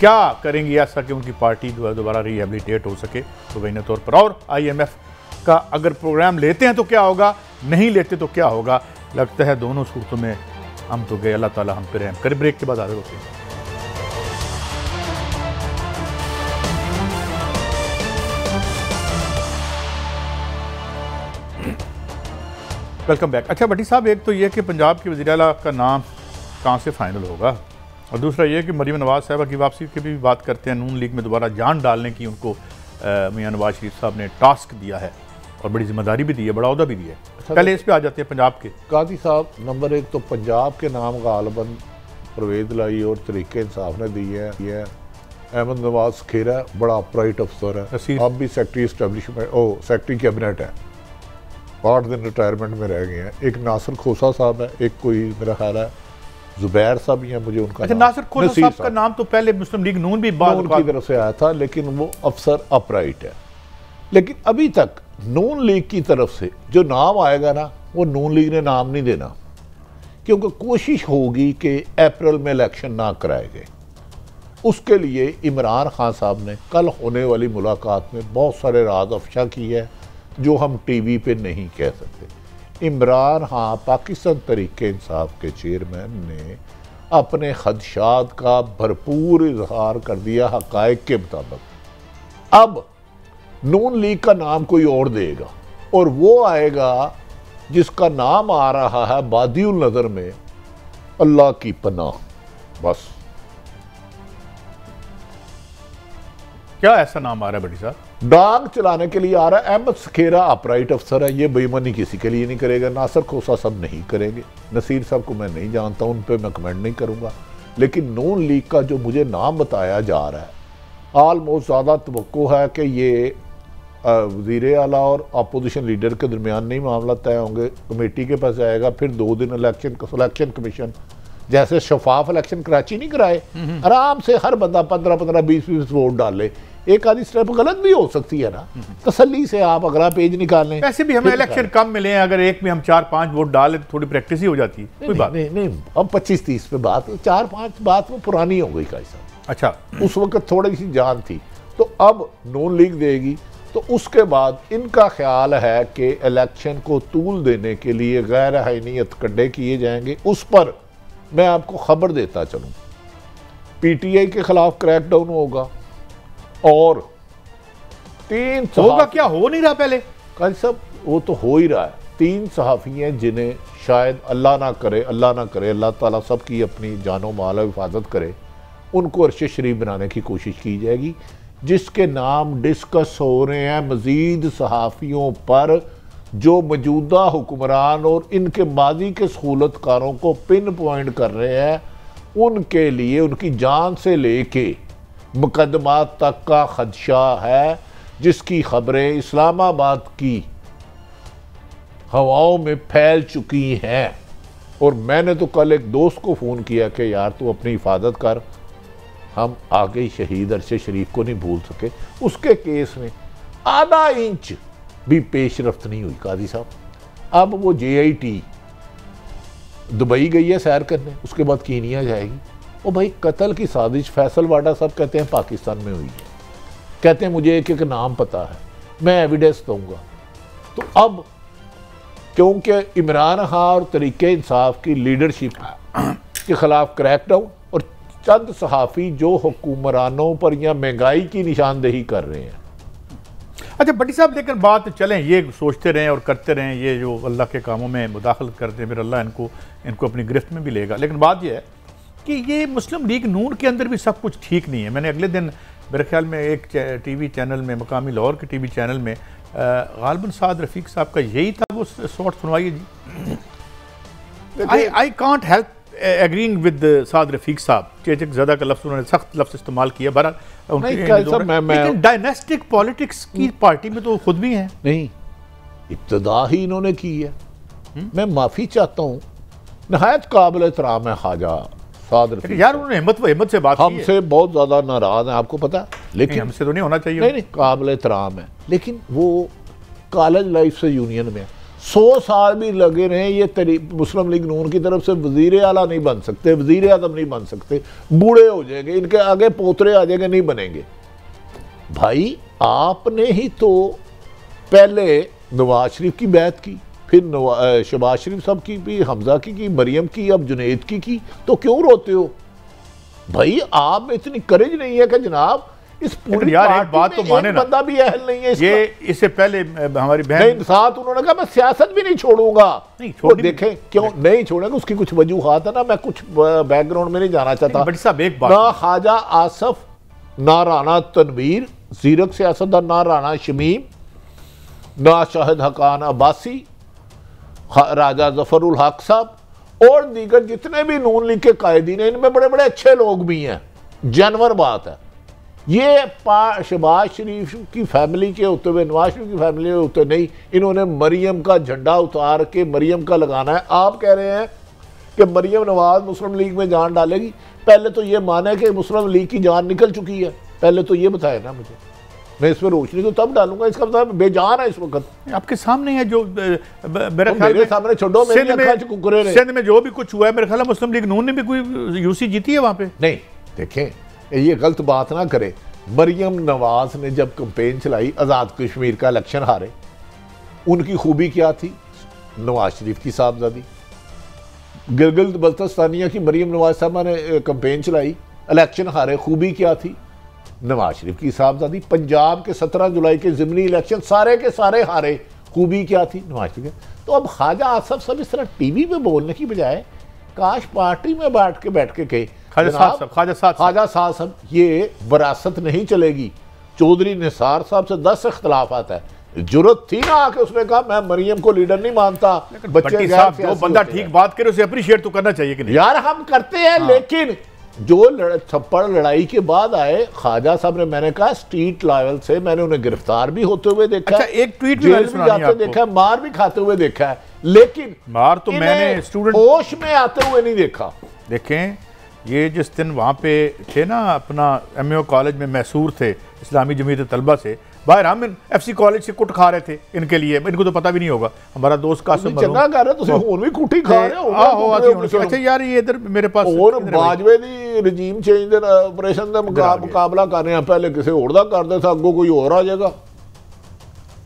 क्या करेंगी ऐसा कि उनकी पार्टी जो है दोबारा रिहेबिलिटेट हो सके मुबैना तौर पर, और IMF का अगर प्रोग्राम लेते हैं तो क्या होगा, नहीं लेते तो क्या होगा? लगता है दोनों सूरतों में हम तो गए। अल्लाह ताला हम पर रहम करे। ब्रेक के बाद हाजिर होते हैं। Welcome back. अच्छा भट्टी साहब, एक तो ये कि पंजाब की वज़ीर आला का नाम कहाँ से फाइनल होगा, और दूसरा ये कि मरीम नवाज़ साहबा की वापसी की भी बात करते हैं। नून लीग में दोबारा जान डालने की उनको मियां नवाज शरीफ साहब ने टास्क दिया है और बड़ी जिम्मेदारी भी दी है, बड़ा ओहदा भी दिया है। अच्छा, पहले इस पे आ जाते हैं पंजाब के। काजी साहब नंबर 1 तो पंजाब के नाम गालबन परवेज़ लाई और तरीके इंसाफ ने दी है। अहमद नवाज खेरा बड़ा अपराइट अफसर है, अब भी सेक्रेटरी इस्टेब्लिशमेंट सेक्रेटरी कैबिनेट है, 8 दिन रिटायरमेंट में रह गए हैं। एक नासिर खोसा साहब है, एक कोई मेरा ख्याल है जुबैर साहब ही है, मुझे उनका अच्छा नासिर खोसा साहब का नाम तो पहले मुस्लिम लीग नून भी नून की तरफ से आया था, लेकिन वो अफसर अपराइट है। लेकिन अभी तक नून लीग की तरफ से जो नाम आएगा ना, वो नून लीग ने नाम नहीं देना, क्योंकि कोशिश होगी कि अप्रैल में इलेक्शन ना कराए गए। उसके लिए इमरान खान साहब ने कल होने वाली मुलाकात में बहुत सारे राज अफशा की है जो हम टीवी पे नहीं कह सकते। इमरान खान पाकिस्तान तरीके इंसाफ के चेयरमैन ने अपने खदशात का भरपूर इजहार कर दिया हकायक के मुताबिक। अब नून लीग का नाम कोई और देगा, और वो आएगा जिसका नाम आ रहा है बादिउल नज़र में अल्लाह की पनाह। बस क्या ऐसा नाम आ रहा है भट्टी साहब? डांग चलाने के लिए आ रहा है। अहमद सखेरा अपराइट अफसर है, ये बेईमानी किसी के लिए नहीं करेगा। नासिर खोसा सब नहीं करेंगे, नसीर साहब को मैं नहीं जानता, उन पे मैं कमेंट नहीं करूंगा। लेकिन नून लीग का जो मुझे नाम बताया जा रहा है, आलमोस्ट ज़्यादा तवक्को है कि ये वज़ीर आला और अपोजिशन लीडर के दरमियान नहीं मामला तय होंगे, कमेटी के पास आएगा, फिर 2 दिन सिलेक्शन कमीशन जैसे शफाफ इलेक्शन कराची नहीं कराए, आराम से हर बंदा 15-15, 20-20 वोट डाले। एक आधी स्टेप गलत भी हो सकती है ना, तसल्ली से आप अगला पेज निकाल लें। वैसे भी हमें इलेक्शन कम मिले हैं, अगर एक में हम 4-5 वोट डालें तो थोड़ी प्रैक्टिस ही हो जाती है। कोई बात नहीं, अब 25-30 पे बात, 4-5 बात वो पुरानी हो गई कैसा। अच्छा, उस वक्त थोड़ी सी जान थी, तो अब नून लीग देगी। तो उसके बाद इनका ख्याल है कि इलेक्शन को तूल देने के लिए गैर आईनीयत कड्डे किए जाएंगे। उस पर मैं आपको खबर देता चलूं, PTI के खिलाफ क्रैकडाउन होगा, और 3 होगा क्या, हो नहीं रहा पहले? कल सब वो तो हो ही रहा है। 3 सहाफ़ी हैं जिन्हें शायद अल्लाह ना करे, अल्लाह ताला सबकी अपनी जानो माल हिफाजत करे, उनको अर्श शरीफ बनाने की कोशिश की जाएगी, जिसके नाम डिस्कस हो रहे हैं मज़ीद सहाफ़ियों पर जो मौजूदा हुक्मरान और इनके माजी के सहूलतकारों को पिन पॉइंट कर रहे हैं। उनके लिए उनकी जान से लेके मुकदमात तक का खदशा है, जिसकी खबरें इस्लामाबाद की हवाओं में फैल चुकी हैं। और मैंने तो कल एक दोस्त को फ़ोन किया कि यार तू अपनी हिफाजत कर, हम आगे शहीद अरशद शरीफ को नहीं भूल सके। उसके केस में आधा इंच भी पेशरफ्त नहीं हुई काजी साहब। अब वो JIT दुबई गई है सैर करने, उसके बाद कीनिया जाएगी। ओ भाई, कत्ल की साजिश फैसल वाडा साहब कहते हैं पाकिस्तान में हुई है, कहते हैं मुझे एक एक नाम पता है, मैं एविडेंस दूंगा। तो अब क्योंकि इमरान खान और तरीके इंसाफ की लीडरशिप के खिलाफ क्रैकडाउन और चंद सहाफ़ी जो हुक्मरानों पर या महंगाई की निशानदेही कर रहे हैं। अच्छा भट्टी साहब, लेकिन बात चलें, ये सोचते रहें और करते रहें, ये जो अल्लाह के कामों में मुदाखलत करते हैं फिर अल्लाह इनको अपनी गिरफ्त में भी लेगा। लेकिन बात यह है कि ये मुस्लिम लीग नून के अंदर भी सब कुछ ठीक नहीं है। मैंने अगले दिन मेरे ख्याल में एक TV चैनल में, मकामी लाहौर के TV चैनल में गालिबन साद रफ़ीक साहब का यही था वो short सुनवाइए ji. I can't help agreeing with साद रफ़ीक साहब। चेचक ज़्यादा का लफ्ज़ उन्होंने सख्त लफ्ज़ इस्तेमाल किया। लेकिन डायनेस्टिक पॉलिटिक्स की पार्टी में तो खुद भी हैं। नहीं, इब्तिदा ही इन्होंने की है। मैं माफ़ी चाहता हूँ, नहायत काबिल एहतराम है ख्वाजा साद रफ़ीक यार, उन्होंने हिम्मत से बात हमसे बहुत ज़्यादा नाराज़ हैं, आपको पता है, लेकिन हमसे तो नहीं होना चाहिए। नहीं, काबिल एहतराम है, लेकिन वो कॉलेज लाइफ से यूनियन में 100 साल भी लगे रहे, ये मुस्लिम लीग नून की तरफ से वज़ीर आला नहीं बन सकते, वज़ीर आज़म नहीं बन सकते, बूढ़े हो जाएंगे, इनके आगे पोतरे आ जाएंगे, नहीं बनेंगे। भाई आपने ही तो पहले नवाज शरीफ की बैत की, फिर शहबाज शरीफ साहब की भी, हमजा की, मरियम की, अब जुनैद की, तो क्यों रोते हो भाई? आप में इतनी करेज नहीं है कि जनाब इस पूरी यार एक बात तो माने ना, बंदा भी अहल नहीं है ये इससे पहले हमारी बहन साथ उन्होंने कहा मैं सियासत भी नहीं छोड़ूंगा। नहीं छोड़ देखें क्यों नहीं छोड़ेंगे, उसकी कुछ वजूहात है ना, मैं कुछ बैकग्राउंड में नहीं जाना चाहता। बट साहब एक बात, ना ख्वाजा आसफ, ना राना तनवीर जीरक सियासतदान, ना राना शमीम, ना शाहिद हकान अब्बासी, राजा जफरुल हक साहब और दीगर जितने भी नून लीग के कायदीन हैं, इनमें बड़े बड़े अच्छे लोग भी हैं। जानवर बात है ये शहबाज शरीफ की फैमिली के होते हुए, नवाज शरीफ की फैमिली के होते नहीं, इन्होंने मरियम का झंडा उतार के मरियम का लगाना है। आप कह रहे हैं कि मरियम नवाज मुस्लिम लीग में जान डालेगी, पहले तो ये माने कि मुस्लिम लीग की जान निकल चुकी है, पहले तो ये बताए ना मुझे, मैं इस पर रोशनी तो तब डालूंगा। इसका मतलब बेजान है इस वक्त आपके सामने है जो मेरे सामने छोड़ो, सिंध में जो भी कुछ हुआ है, मेरे ख्याल मुस्लिम लीग नून ने भी कोई यूसी जीती है वहां पे। नहीं देखें, ये गलत बात ना करे। मरियम नवाज ने जब कैंपेन चलाई, आज़ाद कश्मीर का इलेक्शन हारे, उनकी खूबी क्या थी? नवाज शरीफ की साहबजादी। गिलगित बल्तिस्तानिया की मरियम नवाज साहबा ने कैंपेन चलाई, इलेक्शन हारे, खूबी क्या थी? नवाज शरीफ की साहबजादी। पंजाब के 17 जुलाई के ज़िमनी इलेक्शन सारे के सारे हारे, खूबी क्या थी? नवाज शरीफ। तो अब ख्वाजा आसफ सब इस तरह टीवी पे बोलने की बजाय काश पार्टी में बैठ के कहे ख्वाजा साहब ये विरासत नहीं चलेगी। चौधरी निसार साहब से 10 इख्तलाफात है, जरूरत थी ना आके उसने कहा मैं मरियम को लीडर नहीं मानता। बच्चे जो बंदा ठीक बात करे उसे अप्रिशिएट तो करना चाहिए कि नहीं? यार हम करते हैं, लेकिन जो थप्पड़ लड़ाई के बाद आए ख्वाजा साहब ने, मैंने कहा स्ट्रीट लेवल से मैंने उन्हें गिरफ्तार भी होते हुए देखा। अच्छा, एक ट्वीट भी जाते देखा, मार भी खाते हुए देखा है, लेकिन मार तो मैंने स्टूडेंट होश में आते हुए नहीं देखा। देखें, ये जिस दिन वहाँ पे थे ना, अपना MAO कॉलेज में मैसूर थे इस्लामी जमीयत तलबा से, बाहर हम FC कॉलेज से कुट खा रहे थे इनके लिए, इनको तो पता भी नहीं होगा। हमारा दोस्त कासिम चंगा कर रहे, तुसी हुन भी कुटी खा रहे हो। अच्छा यार, ये इधर मेरे पास और बाजवे दी रजीम चेंज दे ऑपरेशन दा मुकाबला कर रहे हैं, पहले किसी होर दा करदे थे, अगों कोई और आ जाएगा।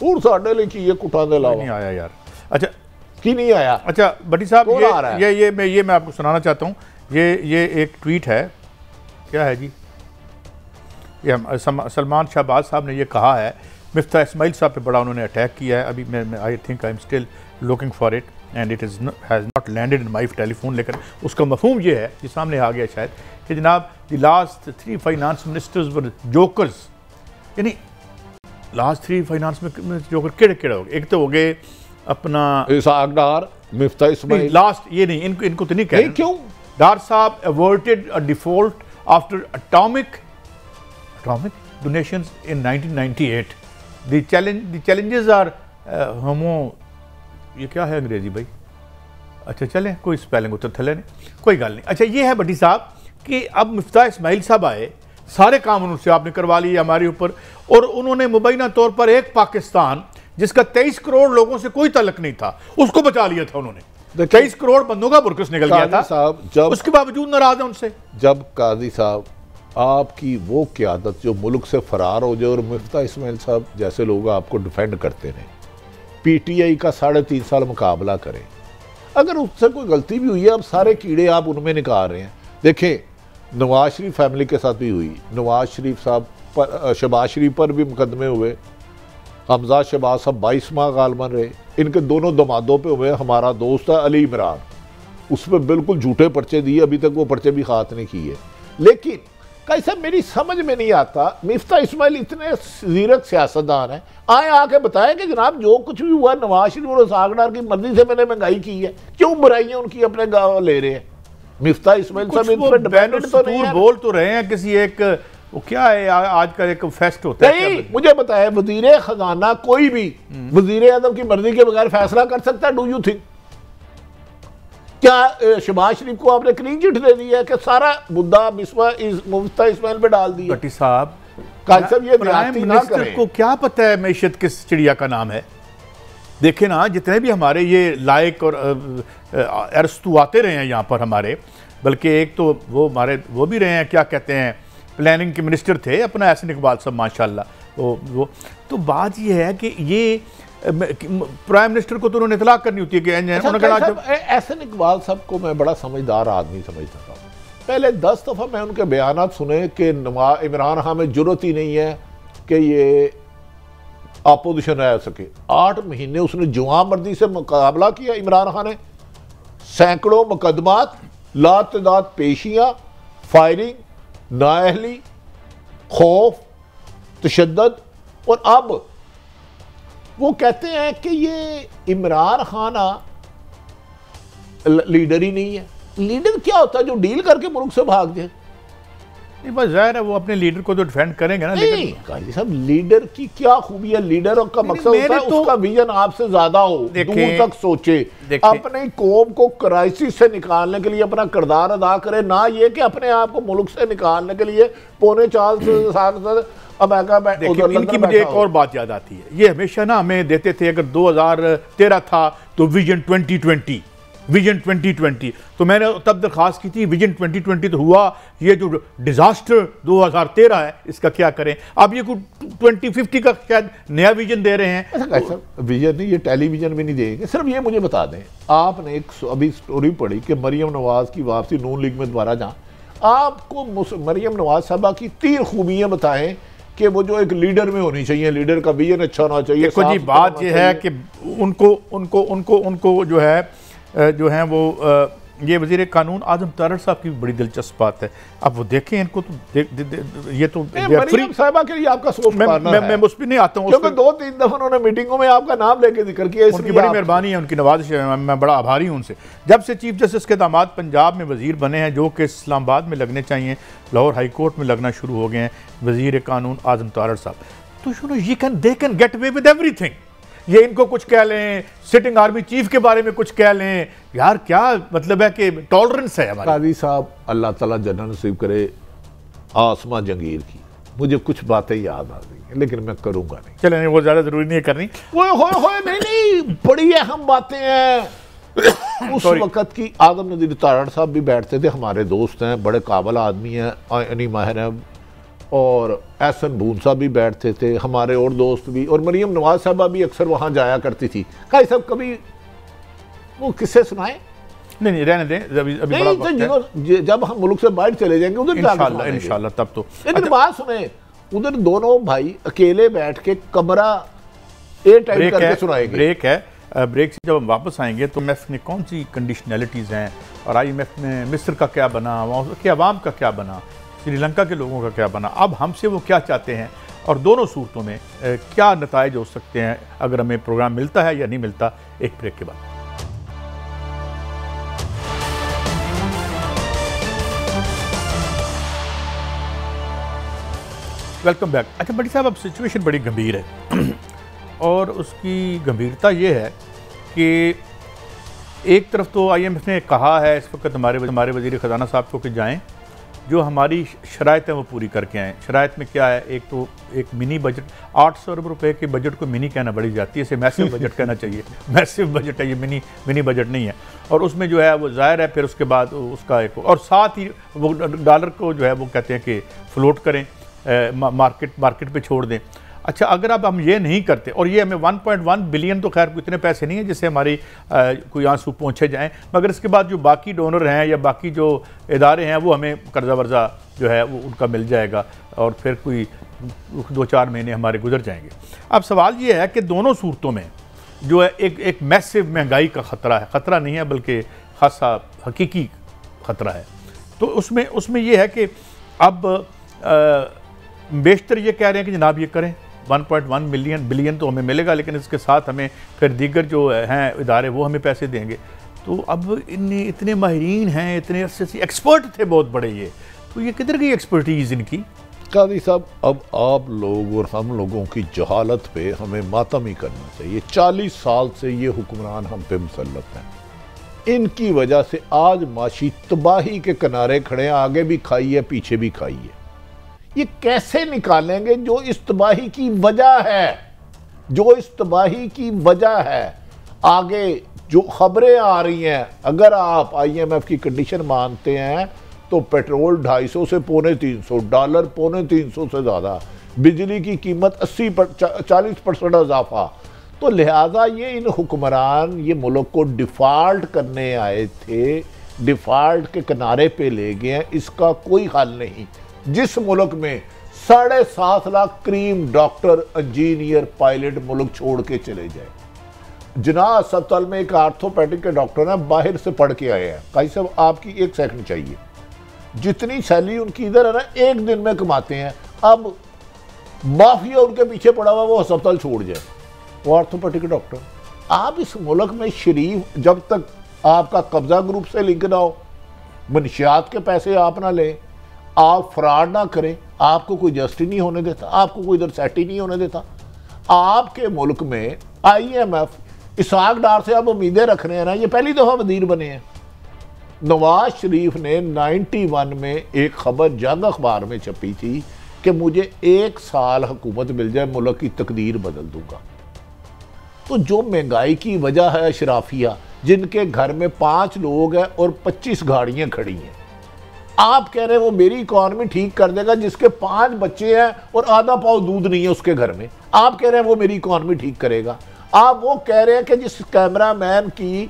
और साडे लिए की ये कुटां दे अलावा नहीं आया यार। अच्छा की नहीं आया? अच्छा भट्टी साहब, ये मैं आपको सुनाना चाहता हूँ। ये एक ट्वीट है, क्या है जी, ये सलमान शहबाज साहब ने ये कहा है मिफ्ता इस्माइल साहब पे बड़ा उन्होंने अटैक किया है। अभी मैं I think I am still looking for it and it has not landed in my telephone. लेकिन उसका मफहूम ये है, ये सामने आ गया शायद, कि जनाब the last 3 finance ministers were jokers. यानी लास्ट 3 फाइनेंस में जोकर केड़े हो गए? एक तो हो गए अपना इसहाक डार, मिफ्ता इस्माइल। लास्ट ये नहीं, इनको तो नहीं कह रहे। क्यों? डार साहब averted a default after atomic donations in 1998. The challenges are ये क्या है अंग्रेजी भाई? अच्छा चलें, कोई स्पेलिंग उतर थले नहीं, कोई गल नहीं। अच्छा ये है भट्टी साहब कि अब मिफ्ता इस्माइल साहब आए, सारे काम उनसे आपने करवा लिए हमारे ऊपर, और उन्होंने मुबैना तौर पर एक पाकिस्तान जिसका 23 करोड़ लोगों से कोई तल्लुक नहीं था उसको बचा लिया था उन्होंने। 23 करोड़ बंदों का बुरकस निकल गया था साहब, जब उसके बावजूद नाराज है उनसे। जब काजी साहब आपकी वो क़यादत जो मुल्क से फरार हो जाए और मिफ्ता इस्माइल साहब जैसे लोग आपको डिफेंड करते रहे, PTI का 3.5 साल मुकाबला करें, अगर उससे कोई गलती भी हुई है, अब सारे कीड़े आप उनमें निकाल रहे हैं। देखें नवाज शरीफ फैमिली के साथ भी हुई, नवाज शरीफ साहब पर, शहबाज शरीफ पर भी मुकदमे हुए, हमजा शहबाज साहब 22 माह गालमन रहे, इनके दोनों दमादों पे हुए। हमारा दोस्त है अली इमरान, उस पर बिल्कुल झूठे पर्चे दिए, अभी तक वो पर्चे भी खात नहीं किए। लेकिन कैसे मेरी समझ में नहीं आता, मिफ्ता इस्माइल इतने जीरक सियासतदान हैं, आए आके बताएं कि जनाब जो कुछ भी हुआ नवाज शरीफ और इसहाक डार की मर्जी से मैंने महंगाई की है, क्यों बुराइयां उनकी अपने गाँव ले रहे हैं? मिफ्ता इस्माइल साहब इन पर डिपेंडेंट तो नहीं है। बोल तो रहे हैं किसी एक, वो क्या है आज का एक फेस्ट होता है। नहीं, मुझे बताया वजीर खजाना कोई भी वजीर आजम की मर्जी के बगैर फैसला कर सकता है? Do you think? क्या शहबाज शरीफ को आपने क्लीन चिट दे दी है कि सारा मुद्दा मिफ्ता इस्माइल पे डाल दिया? भट्टी साहब, ये प्राइम मिनिस्टर को क्या पता है मैशत किस चिड़िया का नाम है? देखे ना, जितने भी हमारे ये लायक और अरस्तु आते रहे हैं यहाँ पर हमारे, बल्कि एक तो वो हमारे वो भी रहे हैं, क्या कहते हैं, प्लानिंग के मिनिस्टर थे अपना एहसन इकबाल साहब, माशाल्लाह। वो तो बात ये है कि ये प्राइम मिनिस्टर को तो उन्होंने इतलाक करनी होती है कि एहसन इकबाल साहब को मैं बड़ा समझदार आदमी समझता था। पहले 10 दफ़ा मैं उनके बयानात सुने कि इमरान खान में जरूरत ही नहीं है कि ये अपोजिशन रह सके। 8 महीने उसने जुआ मर्दी से मुकाबला किया इमरान खान ने, सैकड़ों मुकदमात, लातदाद पेशियां, फायरिंग, नाअहली, खौफ, तशद्दुद, और अब वो कहते हैं कि ये इमरान खान लीडर ही नहीं है। लीडर क्या होता है? जो डील करके मुल्क से भाग जाए। नहीं, बस जाहिर है वो अपने लीडर को तो डिफेंड करेंगे ना। लेकिन काजी साहब, लीडर की क्या खूबी है? लीडर का मकसद होता है उसका विजन आपसे ज्यादा हो, दूर तक सोचे, अपनी कौम को क्राइसिस से निकालने के लिए अपना किरदार अदा करे, ना ये कि अपने आप को मुल्क से निकालने के लिए 4.5 साल इनकी मुझे एक और बात याद आती है, ये हमेशा ना हमें देते थे, अगर 2013 था तो विजन 2020, तो मैंने तब दरखास्त की थी विजन 2020 तो हुआ, ये जो डिजास्टर 2013 है इसका क्या करें? अब ये 2050 का शायद नया विजन दे रहे हैं। विजन नहीं, ये टेलीविजन भी नहीं देंगे। सिर्फ ये मुझे बता दें, आपने एक अभी स्टोरी पढ़ी कि मरियम नवाज की वापसी नून लीग में दोबारा जहाँ, आपको मरियम नवाज साहबा की 3 खूबियां बताएं कि वो जो एक लीडर में होनी चाहिए, लीडर का विजन अच्छा होना चाहिए। देखो जी, बात ये है कि उनको जो है वो ये वज़ीर कानून आज़म तारड़ साहब की बड़ी दिलचस्प बात है। अब वो देखें इनको तो ये तो मरियम साहिबा के लिए आपका सोच मैं उस पर नहीं आता हूँ, क्योंकि 2-3 दफा उन्होंने मीटिंगों में आपका नाम लेके जिक्र किया। उनकी बड़ी मेहरबानी है, उनकी नवाजिश है, मैं बड़ा आभारी हूँ उनसे। जब से चीफ जस्टिस के दामाद पंजाब में वजीर बने हैं, जो कि इस्लामाबाद में लगने चाहिए, लाहौर हाई कोर्ट में लगना शुरू हो गए हैं वजीर कानून आज़म तारड़ साहब, तो सुनो they can get away with everything. ये इनको कुछ कह लें, सिटिंग आर्मी चीफ के बारे में कुछ कह लें, यार क्या मतलब है कि टॉलरेंस है हमारी। काजी साहब, अल्लाह ताला जन्नत नसीब करे आसमा जंगीर की, मुझे कुछ बातें याद आ गई हैं लेकिन मैं करूंगा नहीं। चले नहीं, वो ज्यादा जरूरी नहीं है करनी। नहीं, बड़ी अहम बातें हैं। उस वक्त की आदम नज़ीर तारड़ साहब भी बैठते थे, हमारे दोस्त हैं, बड़े काबिल आदमी हैं, अनी माहिर हैं, और एहसन बून साहब भी बैठते थे, हमारे और दोस्त भी, और मरियम नवाज साहबा भी अक्सर वहाँ जाया करती थी। काई साहब कभी वो किस्से सुनाए? नहीं रहने दें, अभी बड़ा वक्त है। जब हम मुल्क से बाहर चले जाएंगे उधर इंशाल्लाह तब तो। लेकिन बात सुने, उधर दोनों भाई अकेले बैठ के कमरा ए टाइप करके सुनाएंगे। ब्रेक है, ब्रेक से जब हम वापस आएंगे तो IMF ने कौन सी कंडीशनैलिटीज़ हैं और IMF में मिस्र का क्या बना, वहाँ के अवाम का क्या बना, श्रीलंका के लोगों का क्या बना, अब हमसे वो क्या चाहते हैं और दोनों सूरतों में क्या नताइज हो सकते हैं अगर हमें प्रोग्राम मिलता है या नहीं मिलता। एक ब्रेक के बाद वेलकम बैक। अच्छा बड़ी साहब, अब सिचुएशन बड़ी गंभीर है और उसकी गंभीरता ये है कि एक तरफ तो IMF ने कहा है इस वक्त हमारे वज़ीर ख़जाना साहब को कि जाएं, जो हमारी शराइत हैं वो पूरी करके आएँ। शराइत में क्या है, एक तो एक मिनी बजट, 800 अरब रुपए के बजट को मिनी कहना बड़ी जाती है, इसे मैसिव बजट कहना चाहिए। मैसिव बजट है ये, मिनी बजट नहीं है। और उसमें जो है वो ज़ाहिर है फिर उसके बाद उसका एक, और साथ ही वो डॉलर को जो है वो कहते हैं कि फ्लोट करें, मार्केट पे छोड़ दें। अच्छा, अगर अब हम ये नहीं करते, और ये हमें 1.1 बिलियन तो खैर इतने पैसे नहीं है जिससे हमारी कोई आंसू पहुँचे जाएँ, मगर इसके बाद जो बाकी डोनर हैं या बाकी जो इदारे हैं वो हमें कर्जा वर्जा जो है वो उनका मिल जाएगा और फिर कोई 2-4 महीने हमारे गुजर जाएंगे। अब सवाल ये है कि दोनों सूरतों में जो है एक मैसिव महंगाई का ख़तरा है, ख़तरा नहीं है बल्कि खासा हकीकी ख़तरा है। तो उसमें ये है कि अब बेशतर ये कह रहे हैं कि जनाब ये करें, 1.1 बिलियन तो हमें मिलेगा, लेकिन इसके साथ हमें फिर दीगर जो हैं इदारे वो हमें पैसे देंगे। तो अब इतने माहिरीन हैं, इतने एक्सपर्ट थे बहुत बड़े, ये तो ये किधर गई एक्सपर्टीज़ इनकी? काजी साहब, अब आप लोग और हम लोगों की जहालत पे हमें मातम ही करना चाहिए। 40 साल से ये हुक्मरान हम पे मुसल्लत हैं, इनकी वजह से आज माशी तबाही के किनारे खड़े हैं, आगे भी खाई है पीछे भी खाई है। ये कैसे निकालेंगे जो इस तबाही की वजह है, जो इस तबाही की वजह है? आगे जो खबरें आ रही हैं, अगर आप IMF की कंडीशन मानते हैं तो पेट्रोल 250 से 350, डॉलर 350 से ज़्यादा, बिजली की कीमत 40% इजाफा। तो लिहाजा ये इन हुक्मरान ये मुल्क को डिफ़ॉल्ट करने आए थे, डिफ़ॉल्ट के किनारे पे ले गए हैं। इसका कोई हल नहीं। जिस मुल्क में 7.5 lakh cream doctor, engineer, pilot मुल्क छोड़ के चले जाए। जिना अस्पताल में एक आर्थोपैडिक के डॉक्टर हैं, बाहर से पढ़ के आए हैं। भाई साहब, आपकी 1 सेकंड चाहिए, जितनी सैलरी उनकी इधर है ना, 1 दिन में कमाते हैं। अब माफिया उनके पीछे पड़ा हुआ, वो अस्पताल छोड़ जाए, वो आर्थोपैडिक डॉक्टर। आप इस मुल्क में शरीफ, जब तक आपका कब्जा ग्रुप से लिंक ना हो, मनशियात के पैसे आप ना लें, आप फ्रॉड ना करें, आपको कोई जस्टिस नहीं होने देता, आपको कोई इधर सेट नहीं होने देता। आपके मुल्क में IMF इसाक डार से आप उम्मीदें रख रहे हैं ना, ये पहली दफ़ा वजीर बने हैं। नवाज शरीफ ने 91 में एक खबर जंग अखबार में छपी थी कि मुझे 1 साल हुकूमत मिल जाए, मुल्क की तकदीर बदल दूंगा। तो जो महंगाई की वजह है, अशराफिया जिनके घर में 5 लोग हैं और 25 गाड़ियां खड़ी हैं, आप कह रहे हैं वो मेरी इकॉनमी ठीक कर देगा, जिसके 5 बच्चे हैं और आधा पाव दूध नहीं है उसके घर में, आप कह रहे हैं वो मेरी इकॉनमी ठीक करेगा। आप वो कह रहे हैं कि जिस कैमरामैन की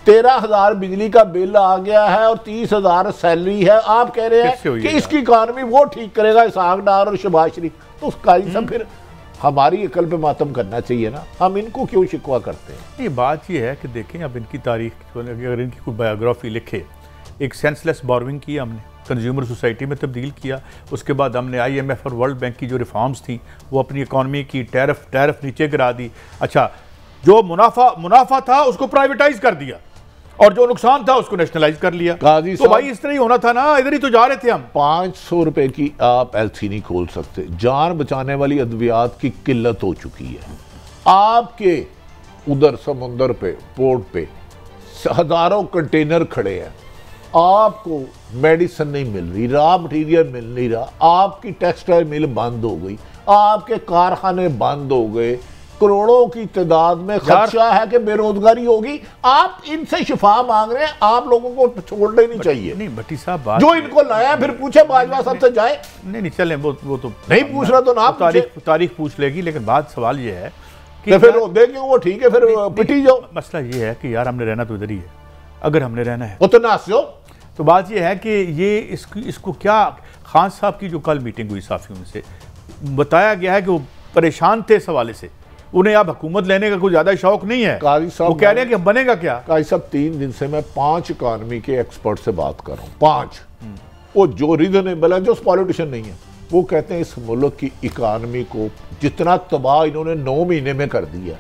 13,000 बिजली का बिल आ गया है और 30,000 सैलरी है, आप कह रहे हैं कि इसकी इकॉनमी वो ठीक करेगा, इसाक डार और शहबाज शरीफ। तो उसका सब फिर हमारी अकल पे मातम करना चाहिए ना, हम इनको क्यों शिकवा करते हैं? ये बात ये है कि देखें, अब इनकी तारीख, अगर इनकी कोई बायोग्राफी लिखे, एक सेंसलेस बोरोइंग की हमने, कंज्यूमर सोसाइटी में तब्दील किया, उसके बाद हमने IMF और वर्ल्ड बैंक की जो रिफॉर्म्स थी वो अपनी इकॉनमी की टैरिफ नीचे गिरा दी। अच्छा, जो मुनाफा था उसको प्राइवेटाइज कर दिया और जो नुकसान था उसको नेशनलाइज कर लिया। तो भाई इस तरह ही होना था ना, इधर ही तो जा रहे थे हम। 500 रुपए की आप LC नहीं खोल सकते, जान बचाने वाली अद्वियात की किल्लत हो चुकी है। आपके उधर समुंदर पे, पोर्ट पे हजारों कंटेनर खड़े हैं, आपको मेडिसिन नहीं मिल रही, रॉ मटेरियल मिल नहीं रहा, आपकी टेक्सटाइल मिल बंद हो गई, आपके कारखाने बंद हो गए, करोड़ों की तादाद में खर्चा है कि बेरोजगारी होगी। आप इनसे शिफा मांग रहे हैं, आप लोगों को छोड़ना नहीं चाहिए। नहीं भट्टी साहब, जो इनको लाया फिर पूछे बाजवा साहब से जाए। नहीं चलें, वो तो नहीं पूछ रहा तो ना, तारीख पूछ लेगी, लेकिन बात सवाल ये है कि फिर देखिए वो ठीक है, फिर पिटी जाओ। मसला ये है कि यार हमने रहना तो इधर ही है, अगर हमने रहना है उतना नासियो। तो बात यह है कि ये इसको क्या, खान साहब की जो कल मीटिंग हुई साफियों से, बताया गया है कि वो परेशान थे इस हवाले से, उन्हें अब हुकूमत लेने का कोई ज़्यादा शौक नहीं है। काजी साहब वो कह रहे हैं कि बनेगा क्या। काजी साहब 3 दिन से मैं 5 इकानमी के एक्सपर्ट से बात कर रहा हूँ, 5। वो जो रीजनेबल है, जो पॉलिटिशियन नहीं है, वो कहते हैं इस मुल्क की इकानमी को जितना तबाह इन्होंने 9 महीने में कर दिया,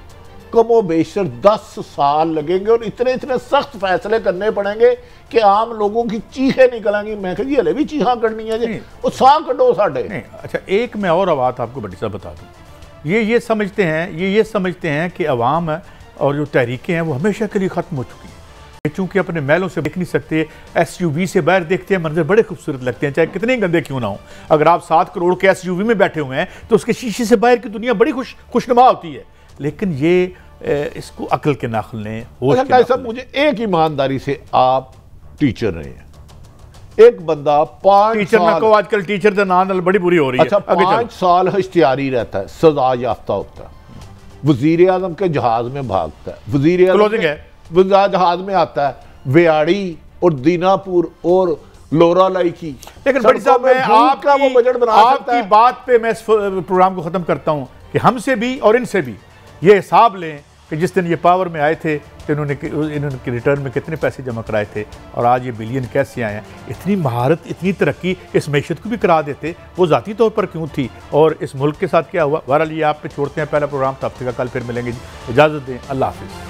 कमो बेशर 10 साल लगेंगे और इतने इतने सख्त फैसले करने पड़ेंगे कि आम लोगों की चीखें निकलेंगी। मैं कह हले भी चीखा करनी है जी, वो सा कटो साढ़े। अच्छा, एक मैं और बात आपको बड़ी साहब बता दूँ, ये समझते हैं कि अवाम और जो तहरीकें हैं वो हमेशा के लिए ख़त्म हो चुकी हैं, चूँकि अपने महलों से देख नहीं सकते, SUV से बाहर देखते हैं, मंजर बड़े खूबसूरत लगते हैं, चाहे कितने गंदे क्यों ना हो। अगर आप 7 करोड़ के SUV में बैठे हुए हैं तो उसके शीशे से बाहर की दुनिया बड़ी खुशनुमा होती है। लेकिन ये इसको अकल के नाखुल लें, होश के नाखुल लें। मुझे एक ईमानदारी से, आप टीचर रहे हैं, एक बंदा 5 टीचर साल, ना को आजकल टीचर का नाम बड़ी बुरी हो रही है। अच्छा, 5 साल इश्तिहारी रहता है, सजा याफ्ता होता है, वजीर आजम के जहाज में भागता है, वजीर आजम जहाज में आता है, वेयाड़ी और दीनापुर और लोरालाई की। लेकिन बड़ी साहब, मैं आपकी बात पे मैं इस प्रोग्राम को खत्म करता हूं कि हमसे भी और इनसे भी ये हिसाब लें कि जिस दिन ये पावर में आए थे तो इन्होंने रिटर्न में कितने पैसे जमा कराए थे और आज ये बिलियन कैसे आए हैं। इतनी महारत, इतनी तरक्की इस मैशत को भी करा देते, वो ज़ाती तौर पर क्यों थी और इस मुल्क के साथ क्या हुआ। बहरहाल ये आप पे छोड़ते हैं, पहला प्रोग्राम था हफ्ते का, कल फिर मिलेंगे। इजाज़त दें, अल्लाह हाफिज़।